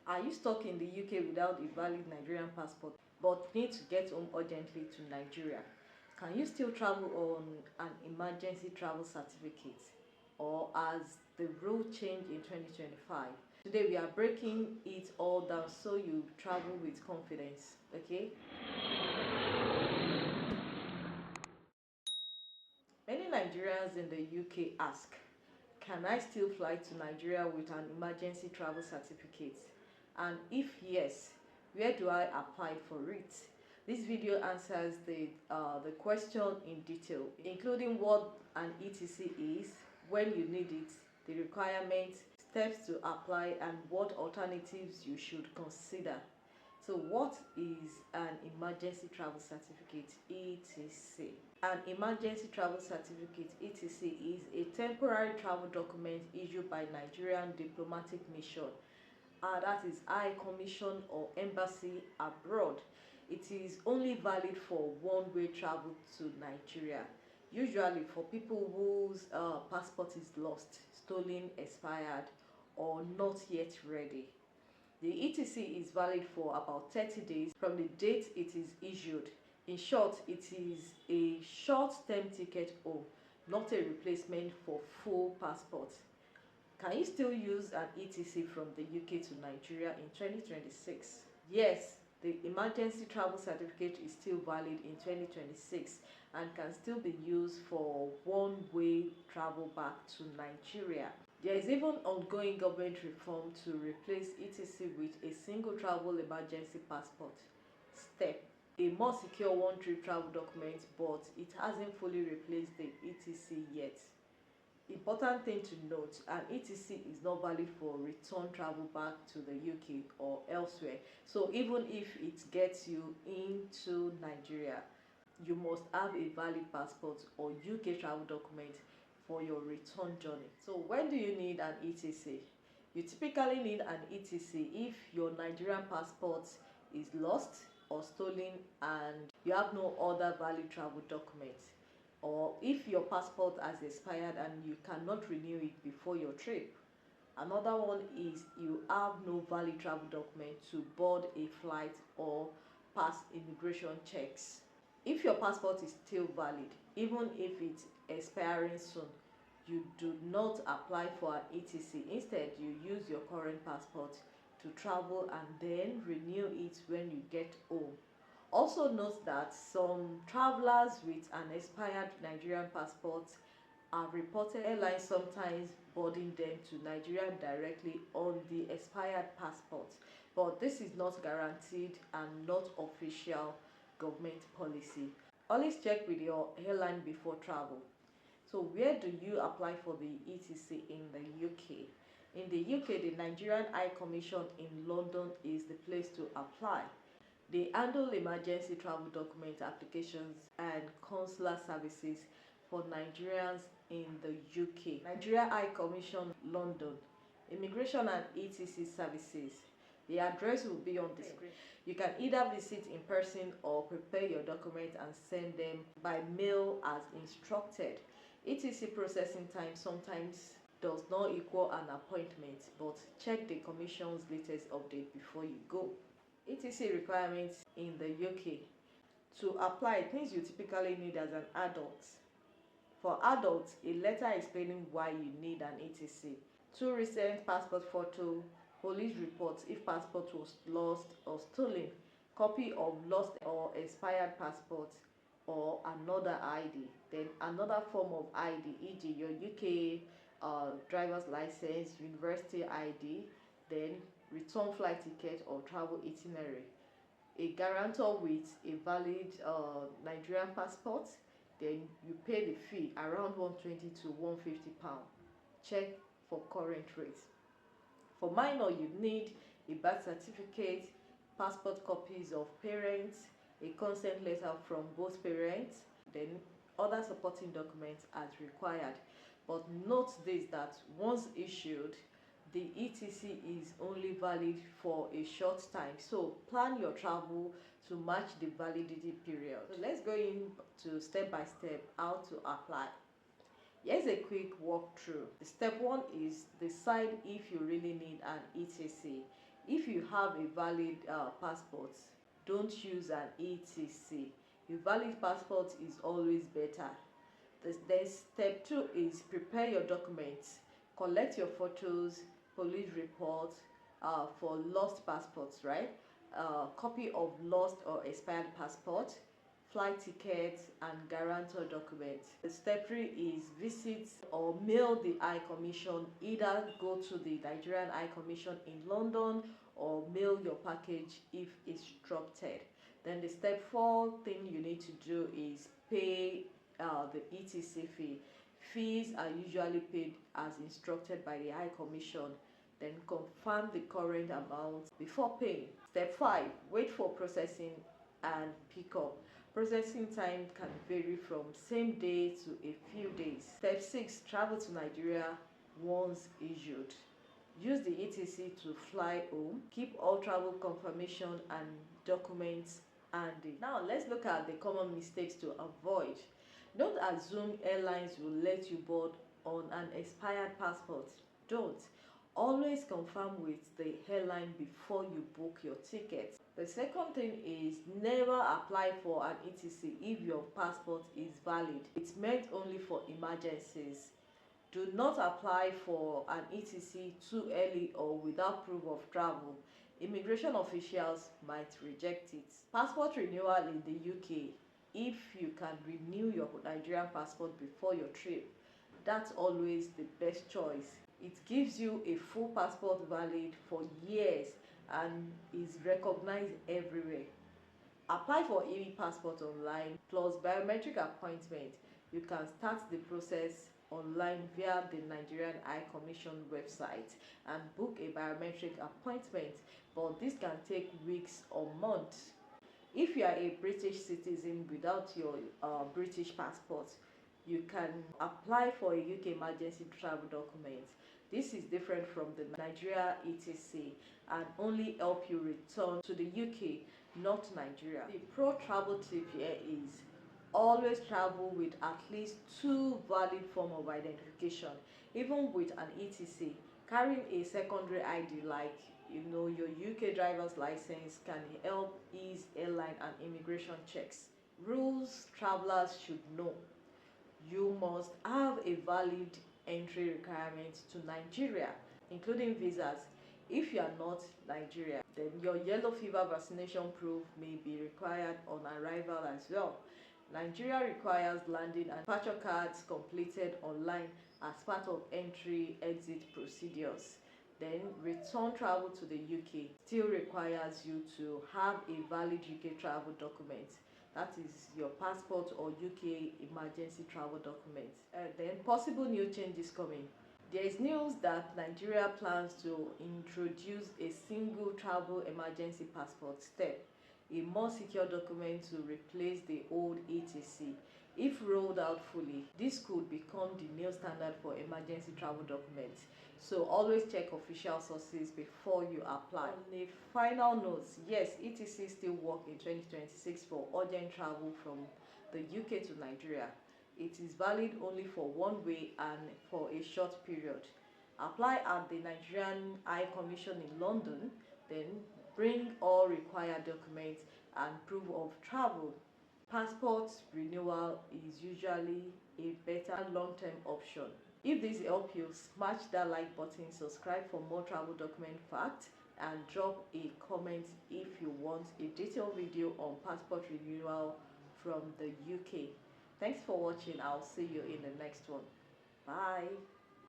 Are you stuck in the UK without a valid Nigerian passport but need to get home urgently to Nigeria? Can you still travel on an emergency travel certificate, or has the rule changed in 2025? Today we are breaking it all down so you travel with confidence, okay? Many Nigerians in the UK ask, can I still fly to Nigeria with an emergency travel certificate? And if yes, where do I apply for it? This video answers the question in detail, including what an ETC is, when you need it, the requirements, steps to apply, and what alternatives you should consider. So what is an emergency travel certificate, ETC? An emergency travel certificate, ETC, is a temporary travel document issued by Nigerian diplomatic mission, that is High Commission or Embassy abroad. It is only valid for one-way travel to Nigeria, usually for people whose passport is lost, stolen, expired, or not yet ready. The ETC is valid for about 30 days from the date it is issued. In short, it is a short-term ticket home, not a replacement for full passport. Can you still use an ETC from the UK to Nigeria in 2026? Yes, the emergency travel certificate is still valid in 2026 and can still be used for one-way travel back to Nigeria. There is even ongoing government reform to replace ETC with a single travel emergency passport STEP, a more secure one-trip travel document, but it hasn't fully replaced the ETC yet. Important thing to note, an ETC is not valid for return travel back to the UK or elsewhere. So even if it gets you into Nigeria, you must have a valid passport or UK travel document for your return journey. So when do you need an ETC? You typically need an ETC if your Nigerian passport is lost or stolen and you have no other valid travel documents, or if your passport has expired and you cannot renew it before your trip. Another one is you have no valid travel document to board a flight or pass immigration checks. If your passport is still valid, even if it's expiring soon, you do not apply for an ETC. Instead, you use your current passport to travel and then renew it when you get home. Also note that some travelers with an expired Nigerian passport have reported airlines sometimes boarding them to Nigeria directly on the expired passport, but this is not guaranteed and not official government policy. Always check with your airline before travel. So where do you apply for the ETC in the UK? In the UK, the Nigerian High Commission in London is the place to apply. They handle emergency travel document applications and consular services for Nigerians in the UK. Nigeria High Commission London, Immigration and ETC Services. The address will be on the screen. You can either visit in person or prepare your documents and send them by mail as instructed. ETC processing time sometimes does not equal an appointment, but check the Commission's latest update before you go. ETC requirements in the UK. To apply, things you typically need as an adult. For adults, a letter explaining why you need an ETC, 2 recent passport photo, police reports if passport was lost or stolen, copy of lost or expired passport or another ID, then another form of ID, e.g. your UK driver's license, university ID, then return flight ticket or travel itinerary, a guarantor with a valid Nigerian passport, then you pay the fee around 120 to 150 pounds. Check for current rates. For minor, you need a birth certificate, passport copies of parents, a consent letter from both parents, then other supporting documents as required. But note this, that once issued, the ETC is only valid for a short time, so plan your travel to match the validity period. So let's go into step by step how to apply. Here's a quick walkthrough. Step 1 is decide if you really need an ETC. If you have a valid passport, don't use an ETC. A valid passport is always better. Then step 2 is prepare your documents. Collect your photos, police report for lost passports, right? Copy of lost or expired passport, flight tickets, and guarantor documents. Step 3 is visit or mail the High Commission. Either go to the Nigerian High Commission in London or mail your package if instructed. Then the step 4 thing you need to do is pay the ETC fee. Fees are usually paid as instructed by the High Commission. Then confirm the current amount before paying. Step 5, wait for processing and pickup. Processing time can vary from same day to a few days. Step 6, travel to Nigeria once issued. Use the ETC to fly home. Keep all travel confirmation and documents handy. Now let's look at the common mistakes to avoid. Don't assume airlines will let you board on an expired passport. Don't. Always confirm with the airline before you book your ticket. The second thing is never apply for an ETC if your passport is valid. It's meant only for emergencies. Do not apply for an ETC too early or without proof of travel. Immigration officials might reject it. Passport renewal in the UK. If you can renew your Nigerian passport before your trip, that's always the best choice. It gives you a full passport valid for years and is recognized everywhere. Apply for e-passport online plus biometric appointment. You can start the process online via the Nigerian High Commission website and book a biometric appointment, but this can take weeks or months. If you are a British citizen without your British passport, you can apply for a UK emergency travel document. This is different from the Nigeria ETC and only help you return to the UK, not Nigeria. The pro travel tip here is always travel with at least 2 valid forms of identification. Even with an ETC, carrying a secondary ID like your UK driver's license can help ease airline and immigration checks. Rules travelers should know. You must have a valid entry requirement to Nigeria, including visas. If you are not Nigeria, then your yellow fever vaccination proof may be required on arrival as well. Nigeria requires landing and departure cards completed online as part of entry-exit procedures. Then return travel to the UK still requires you to have a valid UK travel document. That is your passport or UK emergency travel document. Then possible new changes coming. There is news that Nigeria plans to introduce a single travel emergency passport step, a more secure document to replace the old ETC. If rolled out fully, this could become the new standard for emergency travel documents. So always check official sources before you apply. On a final note, yes, ETC still work in 2026 for urgent travel from the UK to Nigeria. It is valid only for one way and for a short period. Apply at the Nigerian High Commission in London, then bring all required documents and proof of travel. Passport renewal is usually a better long-term option. If this helped you, smash that like button, subscribe for more travel document facts, and drop a comment if you want a detailed video on passport renewal from the UK. Thanks for watching. I'll see you in the next one. Bye.